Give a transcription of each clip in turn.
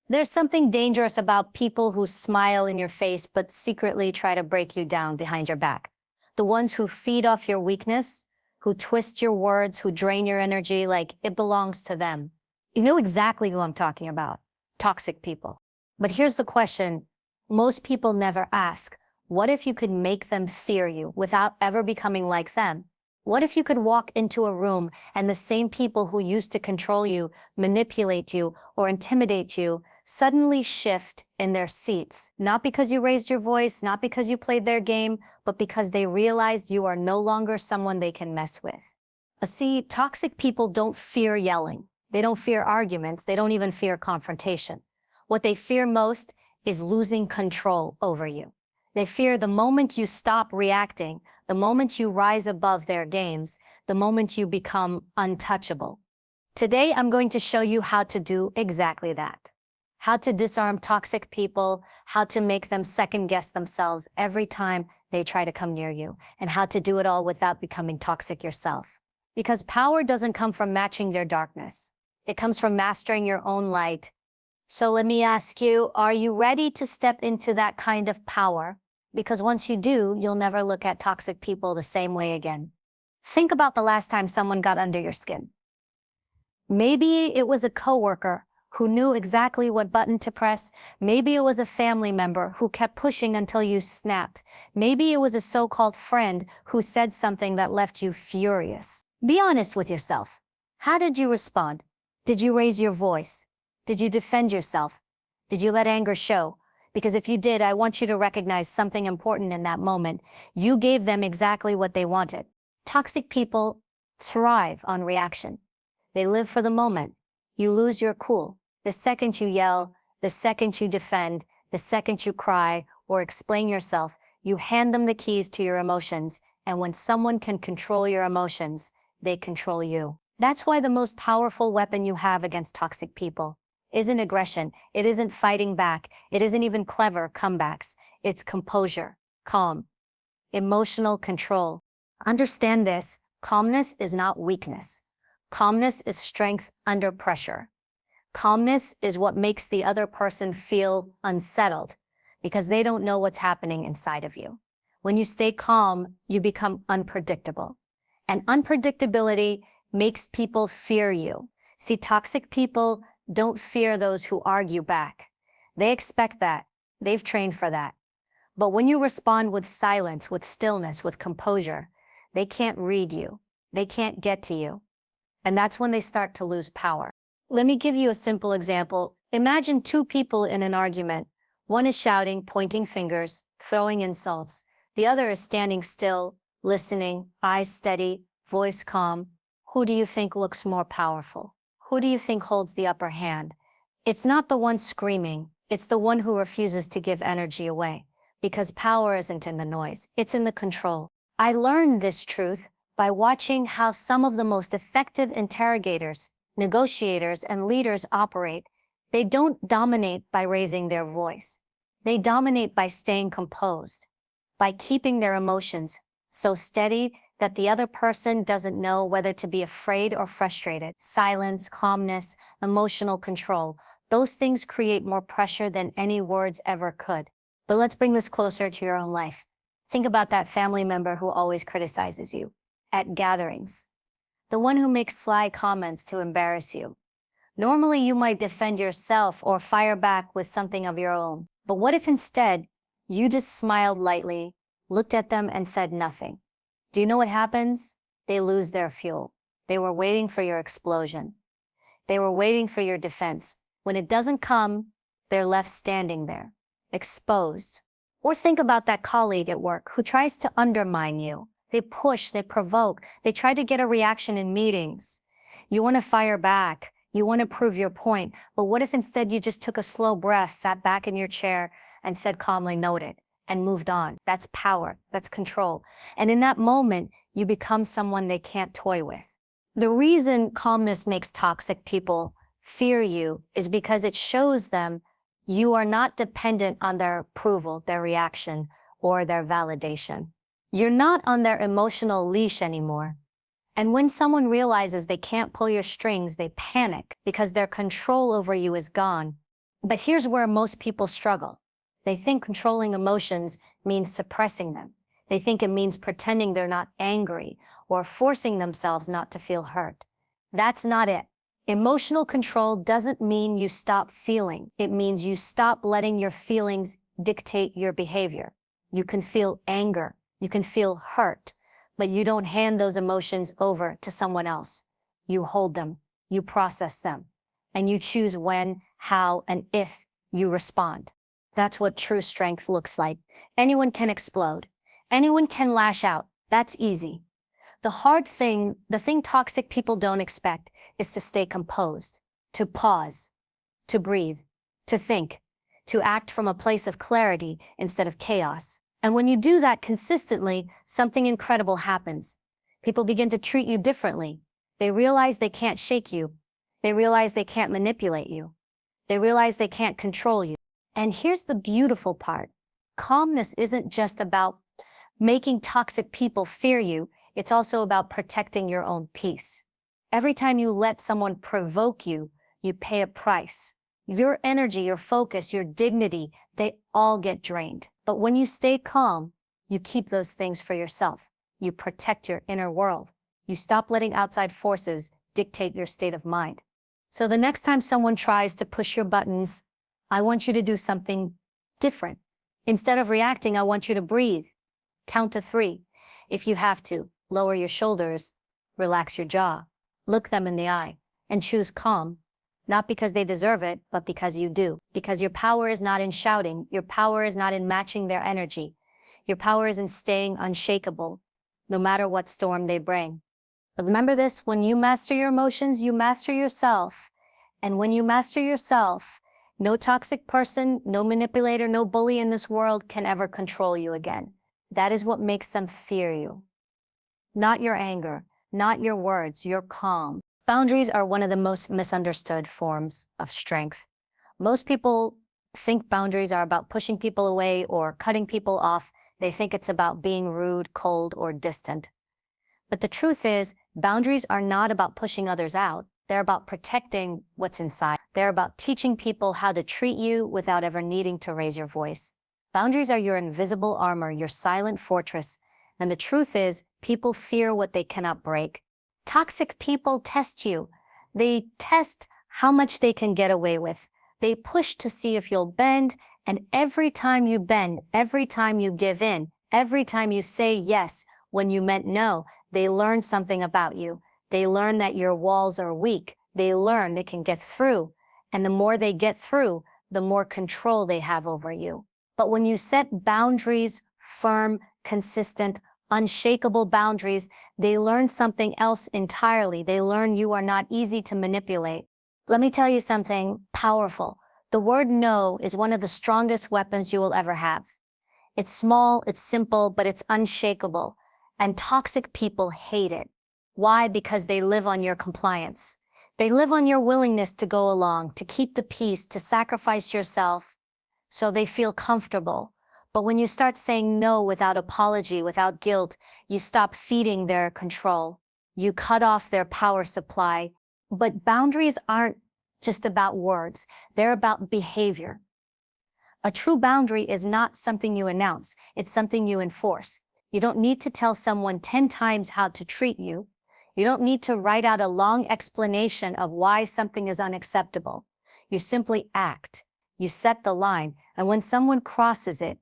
There's something dangerous about people who smile in your face but secretly try to break you down behind your back. The ones who feed off your weakness, who twist your words, who drain your energy like it belongs to them. You know exactly who I'm talking about. Toxic people. But here's the question most people never ask. What if you could make them fear you without ever becoming like them? What if you could walk into a room and the same people who used to control you, manipulate you, or intimidate you suddenly shift in their seats? Not because you raised your voice, not because you played their game, but because they realized you are no longer someone they can mess with. See, toxic people don't fear yelling. They don't fear arguments. They don't even fear confrontation. What they fear most is losing control over you. They fear the moment you stop reacting, the moment you rise above their games, the moment you become untouchable. Today, I'm going to show you how to do exactly that. How to disarm toxic people, how to make them second-guess themselves every time they try to come near you, and how to do it all without becoming toxic yourself. Because power doesn't come from matching their darkness. It comes from mastering your own light. So let me ask you, are you ready to step into that kind of power? Because once you do, you'll never look at toxic people the same way again. Think about the last time someone got under your skin. Maybe it was a coworker who knew exactly what button to press. Maybe it was a family member who kept pushing until you snapped. Maybe it was a so-called friend who said something that left you furious. Be honest with yourself. How did you respond? Did you raise your voice? Did you defend yourself? Did you let anger show? Because if you did, I want you to recognize something important in that moment. You gave them exactly what they wanted. Toxic people thrive on reaction. They live for the moment. You lose your cool. The second you yell, the second you defend, the second you cry or explain yourself, you hand them the keys to your emotions. And when someone can control your emotions, they control you. That's why the most powerful weapon you have against toxic people isn't aggression. It isn't fighting back. It isn't even clever comebacks. It's composure, calm, emotional control. Understand this. Calmness is not weakness. Calmness is strength under pressure. Calmness is what makes the other person feel unsettled because they don't know what's happening inside of you. When you stay calm, you become unpredictable. And unpredictability makes people fear you. See, toxic people don't fear those who argue back. They expect that. They've trained for that. But when you respond with silence, with stillness, with composure, they can't read you. They can't get to you. And that's when they start to lose power. Let me give you a simple example. Imagine two people in an argument. One is shouting, pointing fingers, throwing insults. The other is standing still, listening, eyes steady, voice calm. Who do you think looks more powerful? Who do you think holds the upper hand? It's not the one screaming. It's the one who refuses to give energy away. Because power isn't in the noise. It's in the control. I learned this truth by watching how some of the most effective interrogators, negotiators, and leaders operate. They don't dominate by raising their voice. They dominate by staying composed, by keeping their emotions so steady that the other person doesn't know whether to be afraid or frustrated. Silence, calmness, emotional control. Those things create more pressure than any words ever could. But let's bring this closer to your own life. Think about that family member who always criticizes you at gatherings. The one who makes sly comments to embarrass you. Normally, you might defend yourself or fire back with something of your own. But what if instead, you just smiled lightly, looked at them, and said nothing? Do you know what happens? They lose their fuel. They were waiting for your explosion. They were waiting for your defense. When it doesn't come, they're left standing there, exposed. Or think about that colleague at work who tries to undermine you. They push, they provoke, they try to get a reaction in meetings. You want to fire back. You want to prove your point. But what if instead you just took a slow breath, sat back in your chair, and said calmly, noted, and moved on? That's power. That's control. And in that moment, you become someone they can't toy with. The reason calmness makes toxic people fear you is because it shows them you are not dependent on their approval, their reaction, or their validation. You're not on their emotional leash anymore. And when someone realizes they can't pull your strings, they panic because their control over you is gone. But here's where most people struggle. They think controlling emotions means suppressing them. They think it means pretending they're not angry or forcing themselves not to feel hurt. That's not it. Emotional control doesn't mean you stop feeling. It means you stop letting your feelings dictate your behavior. You can feel anger. You can feel hurt, but you don't hand those emotions over to someone else. You hold them. You process them. And you choose when, how, and if you respond. That's what true strength looks like. Anyone can explode. Anyone can lash out. That's easy. The hard thing, the thing toxic people don't expect, is to stay composed, to pause, to breathe, to think, to act from a place of clarity instead of chaos. And when you do that consistently, something incredible happens. People begin to treat you differently. They realize they can't shake you. They realize they can't manipulate you. They realize they can't control you. And here's the beautiful part. Calmness isn't just about making toxic people fear you. It's also about protecting your own peace. Every time you let someone provoke you, you pay a price. Your energy, your focus, your dignity, they all get drained. But when you stay calm, you keep those things for yourself. You protect your inner world. You stop letting outside forces dictate your state of mind. So the next time someone tries to push your buttons, I want you to do something different. Instead of reacting, I want you to breathe. Count to 3. If you have to, lower your shoulders, relax your jaw, look them in the eye, and choose calm. Not because they deserve it, but because you do. Because your power is not in shouting. Your power is not in matching their energy. Your power is in staying unshakable, no matter what storm they bring. But remember this, when you master your emotions, you master yourself. And when you master yourself, no toxic person, no manipulator, no bully in this world can ever control you again. That is what makes them fear you. Not your anger, not your words, your calm. Boundaries are one of the most misunderstood forms of strength. Most people think boundaries are about pushing people away or cutting people off. They think it's about being rude, cold, or distant. But the truth is, boundaries are not about pushing others out. They're about protecting what's inside. They're about teaching people how to treat you without ever needing to raise your voice. Boundaries are your invisible armor, your silent fortress. And the truth is, people fear what they cannot break. Toxic people test you. They test how much they can get away with. They push to see if you'll bend, and every time you bend, every time you give in, every time you say yes when you meant no, they learn something about you. They learn that your walls are weak. They learn they can get through. And the more they get through, the more control they have over you. But when you set boundaries, firm, consistent, unshakable boundaries, they learn something else entirely. They learn you are not easy to manipulate. Let me tell you something powerful. The word no is one of the strongest weapons you will ever have. It's small, it's simple, but it's unshakable. And toxic people hate it. Why? Because they live on your compliance. They live on your willingness to go along, to keep the peace, to sacrifice yourself, so they feel comfortable. But when you start saying no without apology, without guilt, you stop feeding their control. You cut off their power supply. But boundaries aren't just about words. They're about behavior. A true boundary is not something you announce. It's something you enforce. You don't need to tell someone 10 times how to treat you. You don't need to write out a long explanation of why something is unacceptable. You simply act. You set the line, and when someone crosses it,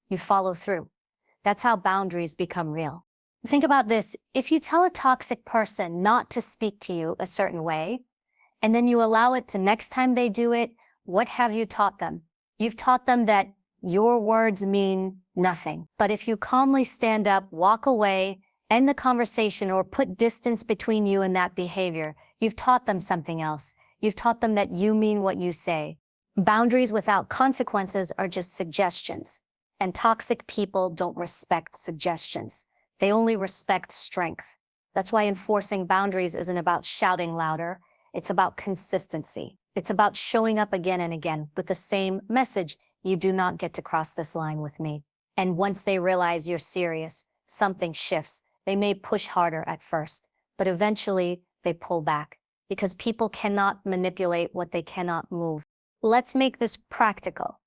you follow through. That's how boundaries become real. Think about this. If you tell a toxic person not to speak to you a certain way, and then you allow it to next time they do it, what have you taught them? You've taught them that your words mean nothing. But if you calmly stand up, walk away, end the conversation, or put distance between you and that behavior, you've taught them something else. You've taught them that you mean what you say. Boundaries without consequences are just suggestions. And toxic people don't respect suggestions. They only respect strength. That's why enforcing boundaries isn't about shouting louder. It's about consistency. It's about showing up again and again with the same message. You do not get to cross this line with me. And once they realize you're serious, something shifts. They may push harder at first, but eventually they pull back because people cannot manipulate what they cannot move. Let's make this practical.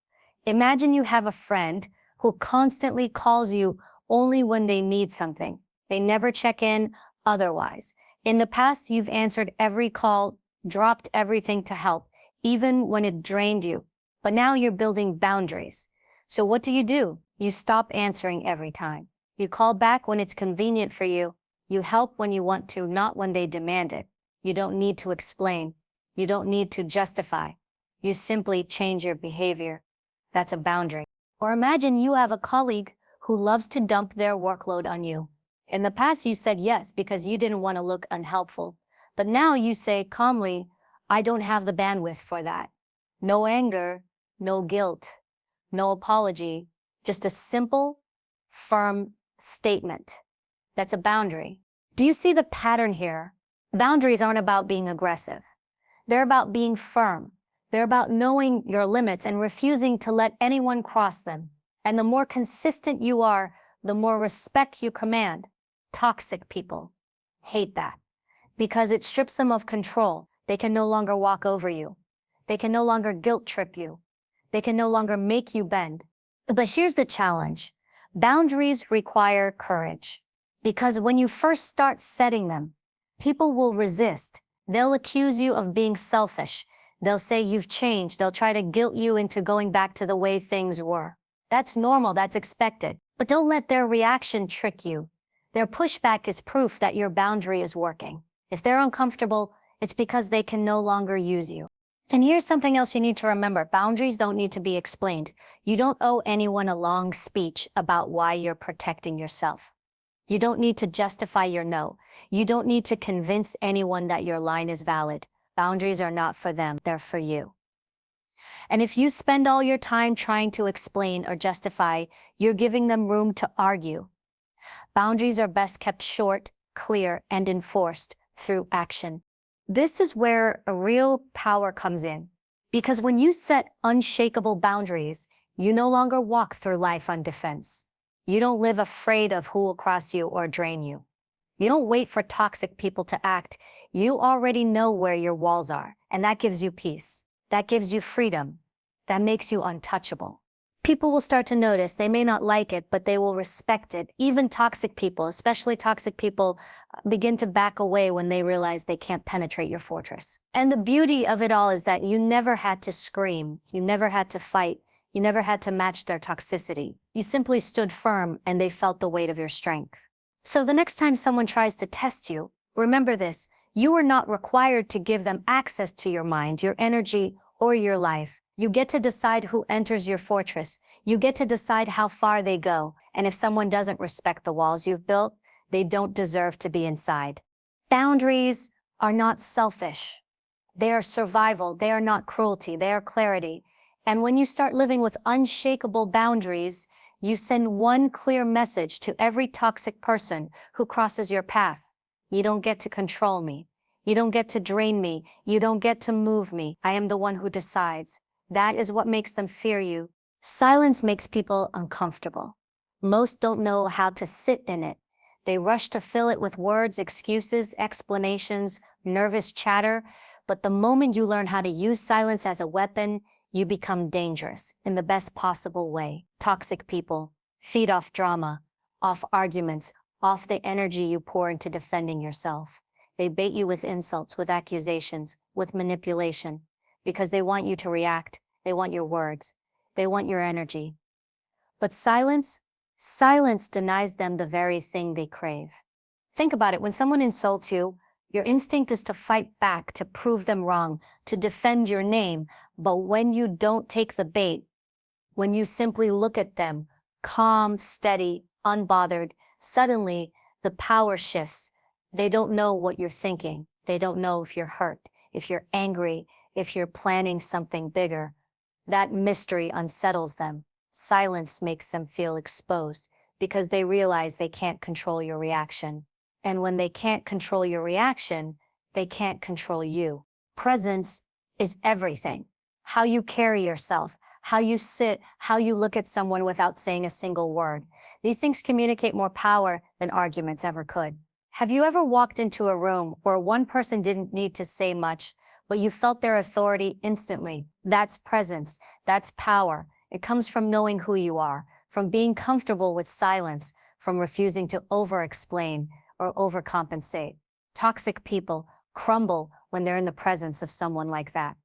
Imagine you have a friend who constantly calls you only when they need something. They never check in otherwise. In the past, you've answered every call, dropped everything to help, even when it drained you. But now you're building boundaries. So what do? You stop answering every time. You call back when it's convenient for you. You help when you want to, not when they demand it. You don't need to explain. You don't need to justify. You simply change your behavior. That's a boundary. Or imagine you have a colleague who loves to dump their workload on you. In the past, you said yes because you didn't want to look unhelpful. But now you say calmly, I don't have the bandwidth for that. No anger, no guilt, no apology, just a simple, firm statement. That's a boundary. Do you see the pattern here? Boundaries aren't about being aggressive. They're about being firm. They're about knowing your limits and refusing to let anyone cross them. And the more consistent you are, the more respect you command. Toxic people hate that because it strips them of control. They can no longer walk over you. They can no longer guilt trip you. They can no longer make you bend. But here's the challenge. Boundaries require courage because when you first start setting them, people will resist. They'll accuse you of being selfish. They'll say you've changed. They'll try to guilt you into going back to the way things were. That's normal. That's expected. But don't let their reaction trick you. Their pushback is proof that your boundary is working. If they're uncomfortable, it's because they can no longer use you. And here's something else you need to remember. Boundaries don't need to be explained. You don't owe anyone a long speech about why you're protecting yourself. You don't need to justify your no. You don't need to convince anyone that your line is valid. Boundaries are not for them, they're for you. And if you spend all your time trying to explain or justify, you're giving them room to argue. Boundaries are best kept short, clear, and enforced through action. This is where a real power comes in. Because when you set unshakable boundaries, you no longer walk through life on defense. You don't live afraid of who will cross you or drain you. You don't wait for toxic people to act. You already know where your walls are, and that gives you peace. That gives you freedom. That makes you untouchable. People will start to notice. They may not like it, but they will respect it. Even toxic people, especially toxic people, begin to back away when they realize they can't penetrate your fortress. And the beauty of it all is that you never had to scream. You never had to fight. You never had to match their toxicity. You simply stood firm and they felt the weight of your strength. So the next time someone tries to test you, remember this. You are not required to give them access to your mind, your energy, or your life. You get to decide who enters your fortress. You get to decide how far they go. And if someone doesn't respect the walls you've built, they don't deserve to be inside. Boundaries are not selfish. They are survival. They are not cruelty. They are clarity. And when you start living with unshakable boundaries, you send one clear message to every toxic person who crosses your path. You don't get to control me. You don't get to drain me. You don't get to move me. I am the one who decides. That is what makes them fear you. Silence makes people uncomfortable. Most don't know how to sit in it. They rush to fill it with words, excuses, explanations, nervous chatter. But the moment you learn how to use silence as a weapon, you become dangerous in the best possible way. Toxic people feed off drama, off arguments, off the energy you pour into defending yourself. They bait you with insults, with accusations, with manipulation, because they want you to react. They want your words. They want your energy. But silence denies them the very thing they crave. Think about it. When someone insults you, your instinct is to fight back, to prove them wrong, to defend your name. But when you don't take the bait, when you simply look at them, calm, steady, unbothered, suddenly the power shifts. They don't know what you're thinking. They don't know if you're hurt, if you're angry, if you're planning something bigger. That mystery unsettles them. Silence makes them feel exposed because they realize they can't control your reaction. And when they can't control your reaction, they can't control you. Presence is everything. How you carry yourself, how you sit, how you look at someone without saying a single word. These things communicate more power than arguments ever could. Have you ever walked into a room where one person didn't need to say much, but you felt their authority instantly. That's presence. That's power. It comes from knowing who you are, from being comfortable with silence, from refusing to over-explain or overcompensate. Toxic people crumble when they're in the presence of someone like that.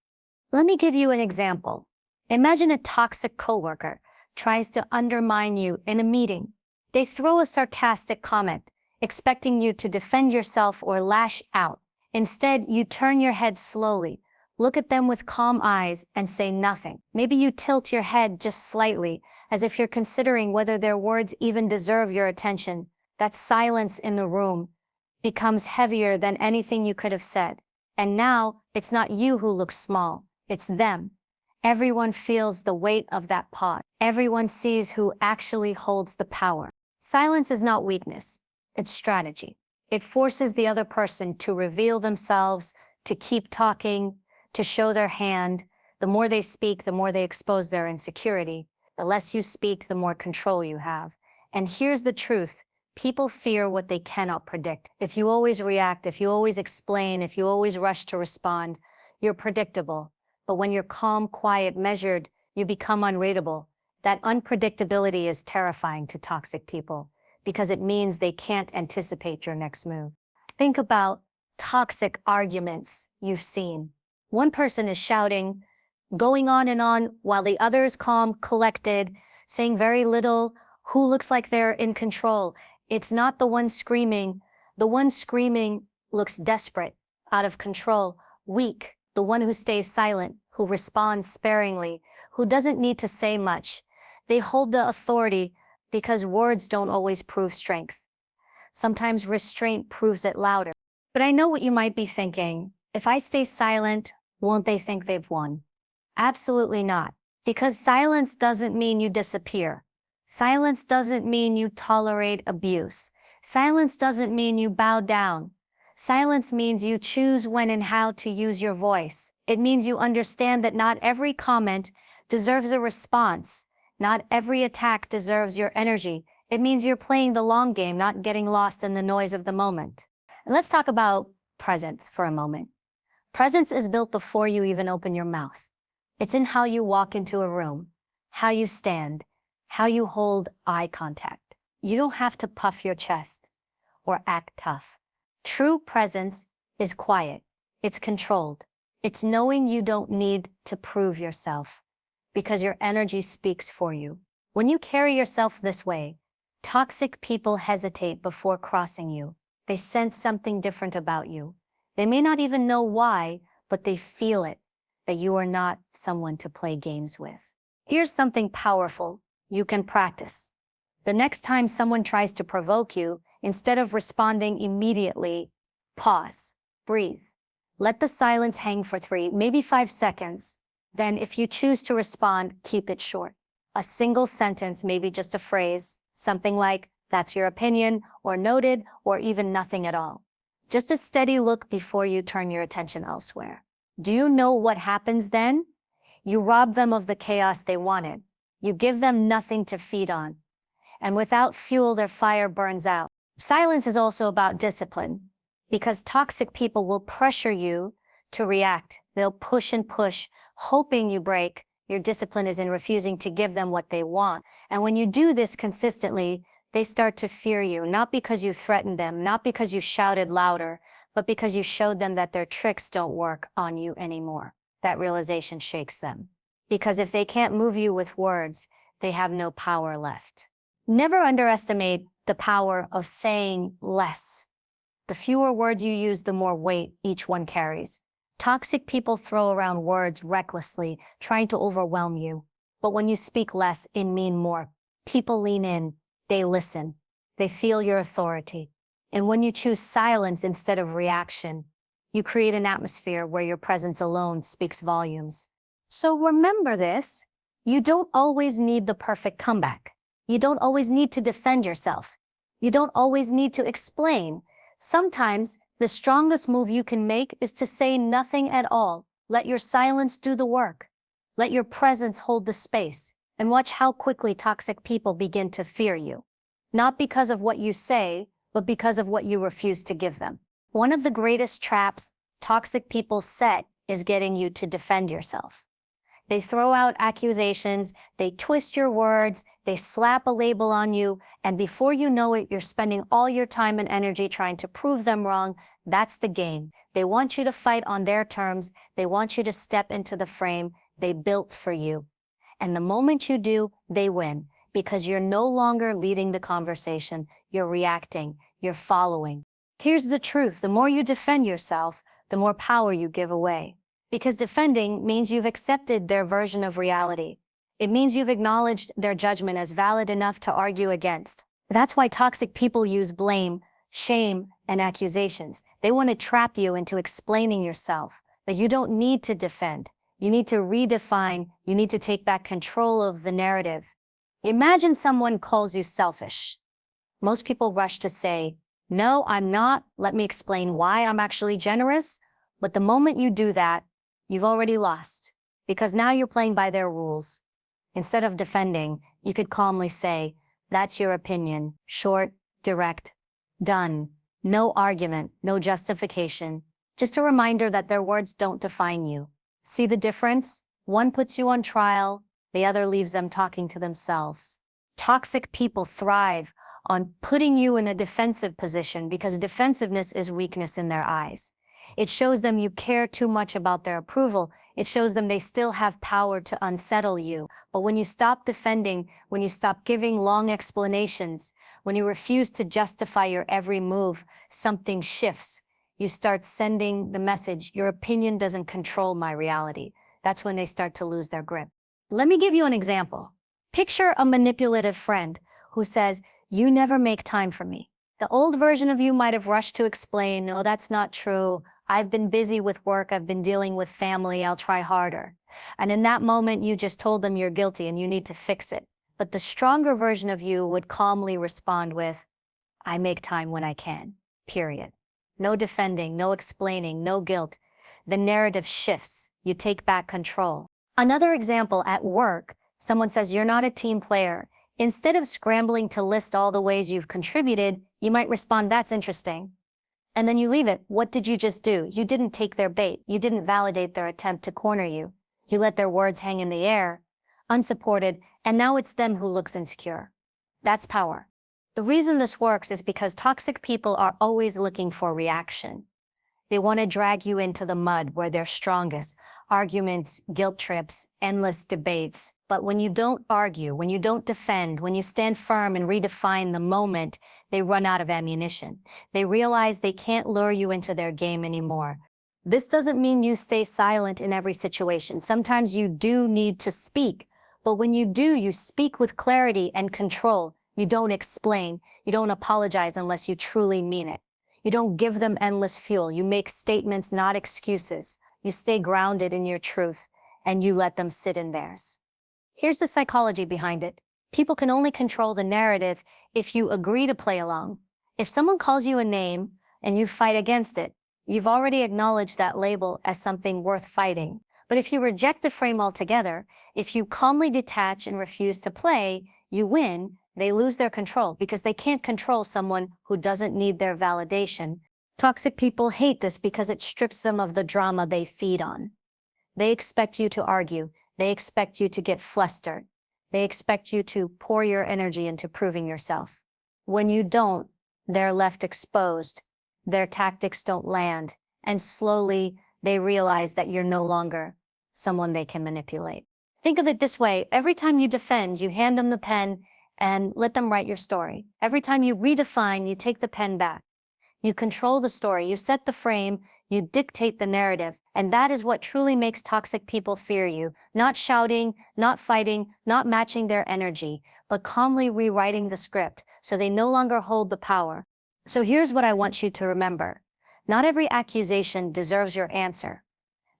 Let me give you an example. Imagine a toxic coworker tries to undermine you in a meeting. They throw a sarcastic comment, expecting you to defend yourself or lash out. Instead, you turn your head slowly, look at them with calm eyes, and say nothing. Maybe you tilt your head just slightly, as if you're considering whether their words even deserve your attention. That silence in the room becomes heavier than anything you could have said. And now, it's not you who looks small, it's them. Everyone feels the weight of that pause. Everyone sees who actually holds the power. Silence is not weakness, it's strategy. It forces the other person to reveal themselves, to keep talking, to show their hand. The more they speak, the more they expose their insecurity. The less you speak, the more control you have. And here's the truth. People fear what they cannot predict. If you always react, if you always explain, if you always rush to respond, you're predictable. But when you're calm, quiet, measured, you become unreadable. That unpredictability is terrifying to toxic people because it means they can't anticipate your next move. Think about toxic arguments you've seen. One person is shouting, going on and on, while the other is calm, collected, saying very little, who looks like they're in control. It's not the one screaming. The one screaming looks desperate, out of control, weak. The one who stays silent, who responds sparingly, who doesn't need to say much. They hold the authority because words don't always prove strength. Sometimes restraint proves it louder. But I know what you might be thinking. If I stay silent, won't they think they've won? Absolutely not. Because silence doesn't mean you disappear. Silence doesn't mean you tolerate abuse. Silence doesn't mean you bow down. Silence means you choose when and how to use your voice. It means you understand that not every comment deserves a response. Not every attack deserves your energy. It means you're playing the long game, not getting lost in the noise of the moment. And let's talk about presence for a moment. Presence is built before you even open your mouth. It's in how you walk into a room, how you stand, how you hold eye contact. You don't have to puff your chest or act tough. True presence is quiet. It's controlled. It's knowing you don't need to prove yourself because your energy speaks for you. When you carry yourself this way, toxic people hesitate before crossing you. They sense something different about you. They may not even know why, but they feel it, that you are not someone to play games with. Here's something powerful you can practice. The next time someone tries to provoke you, instead of responding immediately, pause, breathe. Let the silence hang for 3, maybe 5 seconds. Then, if you choose to respond, keep it short. A single sentence, maybe just a phrase, something like, "That's your opinion," or "Noted," or even nothing at all. Just a steady look before you turn your attention elsewhere. Do you know what happens then? You rob them of the chaos they wanted. You give them nothing to feed on. And without fuel, their fire burns out. Silence is also about discipline, because toxic people will pressure you to react. They'll push and push, hoping you break. Your discipline is in refusing to give them what they want. And when you do this consistently, they start to fear you, not because you threatened them, not because you shouted louder, but because you showed them that their tricks don't work on you anymore. That realization shakes them. Because if they can't move you with words, they have no power left. Never underestimate the power of saying less. The fewer words you use, the more weight each one carries. Toxic people throw around words recklessly, trying to overwhelm you. But when you speak less and mean more, people lean in, they listen, they feel your authority. And when you choose silence instead of reaction, you create an atmosphere where your presence alone speaks volumes. So remember this, you don't always need the perfect comeback. You don't always need to defend yourself. You don't always need to explain. Sometimes, the strongest move you can make is to say nothing at all. Let your silence do the work. Let your presence hold the space, and watch how quickly toxic people begin to fear you. Not because of what you say, but because of what you refuse to give them. One of the greatest traps toxic people set is getting you to defend yourself. They throw out accusations, they twist your words, they slap a label on you, and before you know it, you're spending all your time and energy trying to prove them wrong. That's the game. They want you to fight on their terms. They want you to step into the frame they built for you. And the moment you do, they win, because you're no longer leading the conversation. You're reacting, you're following. Here's the truth. The more you defend yourself, the more power you give away. Because defending means you've accepted their version of reality. It means you've acknowledged their judgment as valid enough to argue against. That's why toxic people use blame, shame, and accusations. They want to trap you into explaining yourself. But you don't need to defend. You need to redefine. You need to take back control of the narrative. Imagine someone calls you selfish. Most people rush to say, "No, I'm not. Let me explain why I'm actually generous." But the moment you do that, you've already lost, because now you're playing by their rules. Instead of defending, you could calmly say, "That's your opinion." Short, direct, done. No argument, no justification. Just a reminder that their words don't define you. See the difference? One puts you on trial, the other leaves them talking to themselves. Toxic people thrive on putting you in a defensive position because defensiveness is weakness in their eyes. It shows them you care too much about their approval. It shows them they still have power to unsettle you. But when you stop defending, when you stop giving long explanations, when you refuse to justify your every move, something shifts. You start sending the message, your opinion doesn't control my reality. That's when they start to lose their grip. Let me give you an example. Picture a manipulative friend who says, "You never make time for me." The old version of you might have rushed to explain, "No, that's not true. I've been busy with work. I've been dealing with family. I'll try harder." And in that moment, you just told them you're guilty and you need to fix it. But the stronger version of you would calmly respond with, "I make time when I can, period." No defending, no explaining, no guilt. The narrative shifts. You take back control. Another example, at work, someone says you're not a team player. Instead of scrambling to list all the ways you've contributed, you might respond, "That's interesting." And then you leave it. What did you just do? You didn't take their bait. You didn't validate their attempt to corner you. You let their words hang in the air, unsupported, and now it's them who looks insecure. That's power. The reason this works is because toxic people are always looking for reaction. They want to drag you into the mud where they're strongest. Arguments, guilt trips, endless debates. But when you don't argue, when you don't defend, when you stand firm and redefine the moment, they run out of ammunition. They realize they can't lure you into their game anymore. This doesn't mean you stay silent in every situation. Sometimes you do need to speak. But when you do, you speak with clarity and control. You don't explain. You don't apologize unless you truly mean it. You don't give them endless fuel. You make statements, not excuses. You stay grounded in your truth, and you let them sit in theirs. Here's the psychology behind it. People can only control the narrative if you agree to play along. If someone calls you a name and you fight against it, you've already acknowledged that label as something worth fighting. But if you reject the frame altogether, if you calmly detach and refuse to play, you win. They lose their control because they can't control someone who doesn't need their validation. Toxic people hate this because it strips them of the drama they feed on. They expect you to argue. They expect you to get flustered. They expect you to pour your energy into proving yourself. When you don't, they're left exposed. Their tactics don't land. And slowly, they realize that you're no longer someone they can manipulate. Think of it this way. Every time you defend, you hand them the pen and let them write your story. Every time you redefine, you take the pen back. You control the story, you set the frame, you dictate the narrative. And that is what truly makes toxic people fear you. Not shouting, not fighting, not matching their energy, but calmly rewriting the script so they no longer hold the power. So here's what I want you to remember. Not every accusation deserves your answer.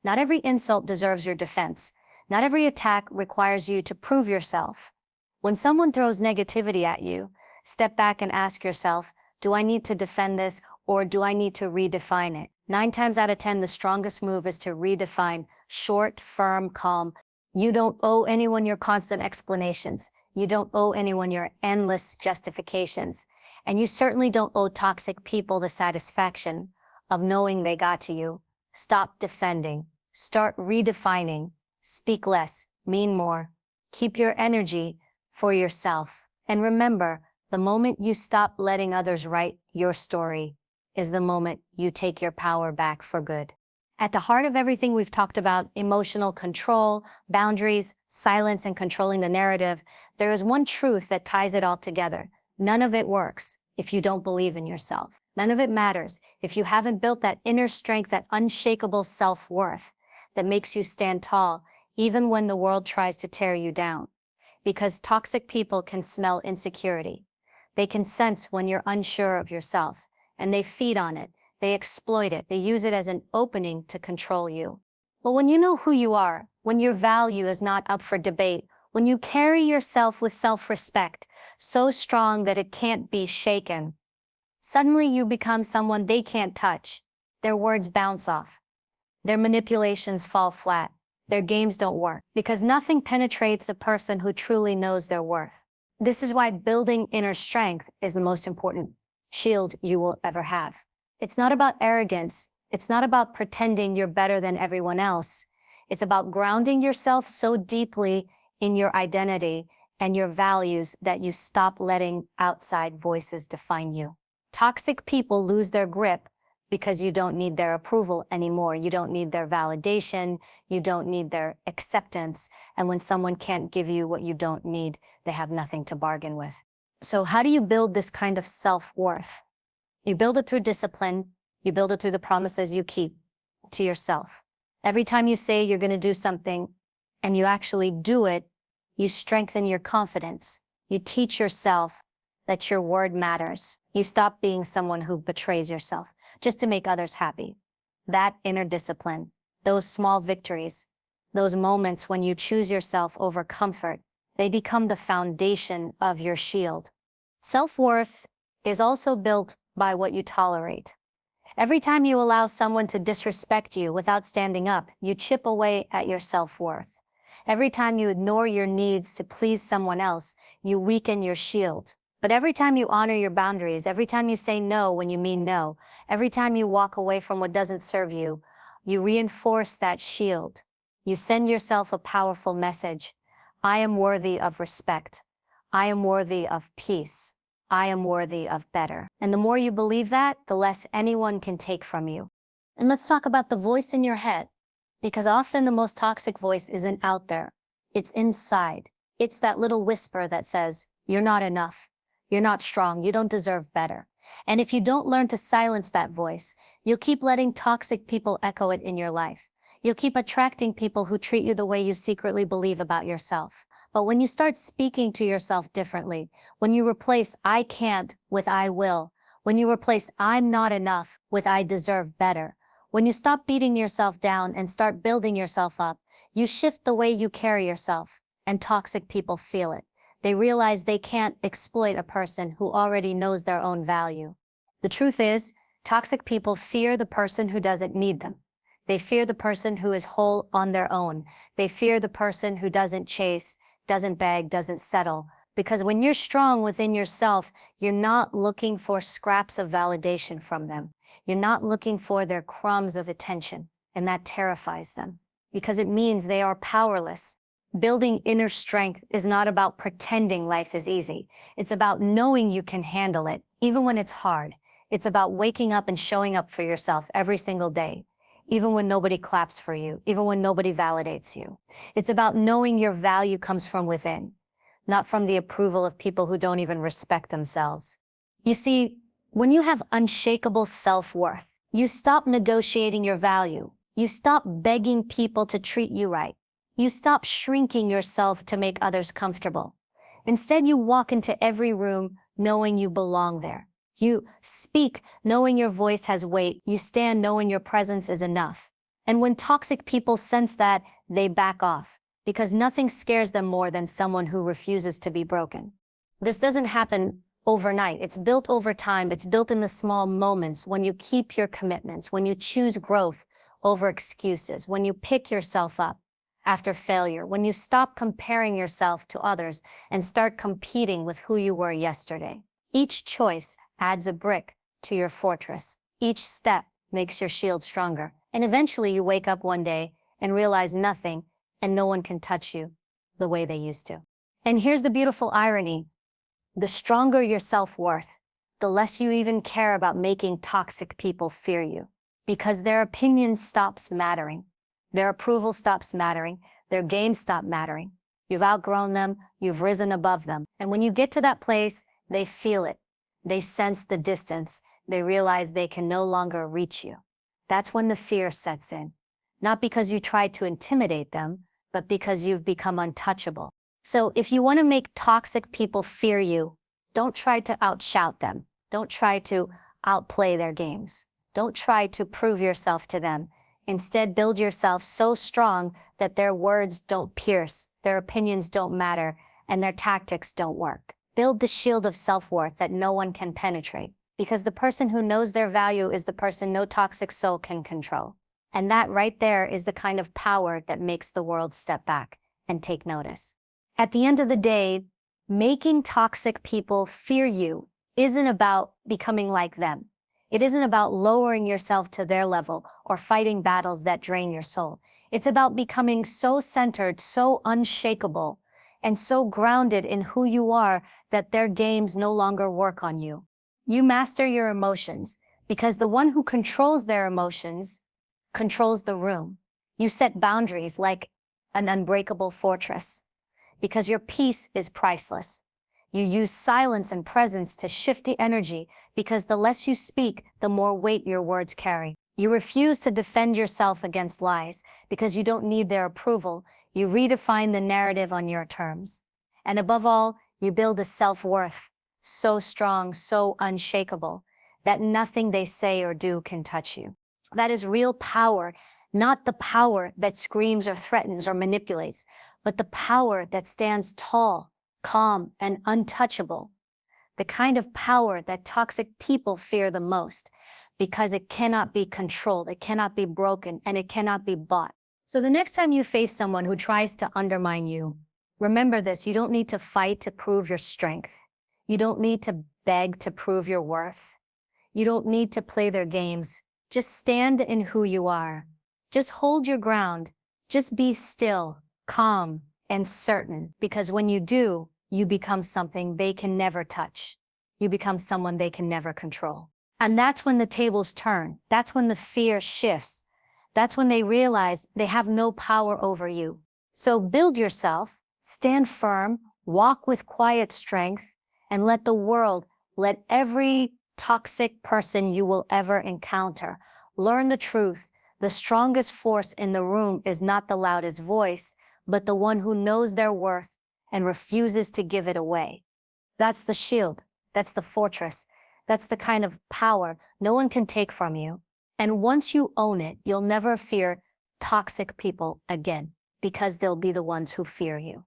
Not every insult deserves your defense. Not every attack requires you to prove yourself. When someone throws negativity at you, step back and ask yourself, do I need to defend this or do I need to redefine it? 9 times out of 10, the strongest move is to redefine. Short, firm, calm. You don't owe anyone your constant explanations. You don't owe anyone your endless justifications. And you certainly don't owe toxic people the satisfaction of knowing they got to you. Stop defending. Start redefining. Speak less, mean more. Keep your energy for yourself. And remember, the moment you stop letting others write your story is the moment you take your power back for good. At the heart of everything we've talked about, emotional control, boundaries, silence, and controlling the narrative, there is one truth that ties it all together. None of it works if you don't believe in yourself. None of it matters if you haven't built that inner strength, that unshakable self-worth that makes you stand tall even when the world tries to tear you down. Because toxic people can smell insecurity. They can sense when you're unsure of yourself, and they feed on it. They exploit it. They use it as an opening to control you. But when you know who you are, when your value is not up for debate, when you carry yourself with self-respect, so strong that it can't be shaken, suddenly you become someone they can't touch. Their words bounce off. Their manipulations fall flat. Their games don't work, because nothing penetrates the person who truly knows their worth. This is why building inner strength is the most important shield you will ever have. It's not about arrogance. It's not about pretending you're better than everyone else. It's about grounding yourself so deeply in your identity and your values that you stop letting outside voices define you. Toxic people lose their grip because you don't need their approval anymore. You don't need their validation. You don't need their acceptance. And when someone can't give you what you don't need, they have nothing to bargain with. So how do you build this kind of self-worth? You build it through discipline. You build it through the promises you keep to yourself. Every time you say you're going to do something and you actually do it, you strengthen your confidence. You teach yourself that your word matters. You stop being someone who betrays yourself just to make others happy. That inner discipline, those small victories, those moments when you choose yourself over comfort, they become the foundation of your shield. Self-worth is also built by what you tolerate. Every time you allow someone to disrespect you without standing up, you chip away at your self-worth. Every time you ignore your needs to please someone else, you weaken your shield. But every time you honor your boundaries, every time you say no when you mean no, every time you walk away from what doesn't serve you, you reinforce that shield. You send yourself a powerful message. I am worthy of respect. I am worthy of peace. I am worthy of better. And the more you believe that, the less anyone can take from you. And let's talk about the voice in your head, because often the most toxic voice isn't out there. It's inside. It's that little whisper that says, you're not enough. You're not strong. You don't deserve better. And if you don't learn to silence that voice, you'll keep letting toxic people echo it in your life. You'll keep attracting people who treat you the way you secretly believe about yourself. But when you start speaking to yourself differently, when you replace I can't with I will, when you replace I'm not enough with I deserve better, when you stop beating yourself down and start building yourself up, you shift the way you carry yourself, and toxic people feel it. They realize they can't exploit a person who already knows their own value. The truth is, toxic people fear the person who doesn't need them. They fear the person who is whole on their own. They fear the person who doesn't chase, doesn't beg, doesn't settle. Because when you're strong within yourself, you're not looking for scraps of validation from them. You're not looking for their crumbs of attention, and that terrifies them, because it means they are powerless. Building inner strength is not about pretending life is easy. It's about knowing you can handle it, even when it's hard. It's about waking up and showing up for yourself every single day, even when nobody claps for you, even when nobody validates you. It's about knowing your value comes from within, not from the approval of people who don't even respect themselves. You see, when you have unshakable self-worth, you stop negotiating your value. You stop begging people to treat you right. You stop shrinking yourself to make others comfortable. Instead, you walk into every room knowing you belong there. You speak knowing your voice has weight. You stand knowing your presence is enough. And when toxic people sense that, they back off, because nothing scares them more than someone who refuses to be broken. This doesn't happen overnight. It's built over time. It's built in the small moments, when you keep your commitments, when you choose growth over excuses, when you pick yourself up after failure, when you stop comparing yourself to others and start competing with who you were yesterday. Each choice adds a brick to your fortress. Each step makes your shield stronger. And eventually you wake up one day and realize nothing and no one can touch you the way they used to. And here's the beautiful irony. The stronger your self-worth, the less you even care about making toxic people fear you, because their opinion stops mattering. Their approval stops mattering. Their games stop mattering. You've outgrown them. You've risen above them. And when you get to that place, they feel it. They sense the distance. They realize they can no longer reach you. That's when the fear sets in. Not because you tried to intimidate them, but because you've become untouchable. So if you want to make toxic people fear you, don't try to outshout them. Don't try to outplay their games. Don't try to prove yourself to them. Instead, build yourself so strong that their words don't pierce, their opinions don't matter, and their tactics don't work. Build the shield of self-worth that no one can penetrate, because the person who knows their value is the person no toxic soul can control. And that right there is the kind of power that makes the world step back and take notice. At the end of the day, making toxic people fear you isn't about becoming like them. It isn't about lowering yourself to their level or fighting battles that drain your soul. It's about becoming so centered, so unshakable, and so grounded in who you are that their games no longer work on you. You master your emotions, because the one who controls their emotions controls the room. You set boundaries like an unbreakable fortress, because your peace is priceless. You use silence and presence to shift the energy, because the less you speak, the more weight your words carry. You refuse to defend yourself against lies, because you don't need their approval. You redefine the narrative on your terms. And above all, you build a self-worth so strong, so unshakable, that nothing they say or do can touch you. That is real power, not the power that screams or threatens or manipulates, but the power that stands tall, calm, and untouchable. The kind of power that toxic people fear the most, because it cannot be controlled, it cannot be broken, and it cannot be bought. So the next time you face someone who tries to undermine you, remember this: you don't need to fight to prove your strength. You don't need to beg to prove your worth. You don't need to play their games. Just stand in who you are. Just hold your ground. Just be still, calm, and certain, because when you do, you become something they can never touch. You become someone they can never control. And that's when the tables turn. That's when the fear shifts. That's when they realize they have no power over you. So build yourself, stand firm, walk with quiet strength, and let the world, let every toxic person you will ever encounter learn the truth. The strongest force in the room is not the loudest voice, but the one who knows their worth and refuses to give it away. That's the shield. That's the fortress. That's the kind of power no one can take from you. And once you own it, you'll never fear toxic people again, because they'll be the ones who fear you.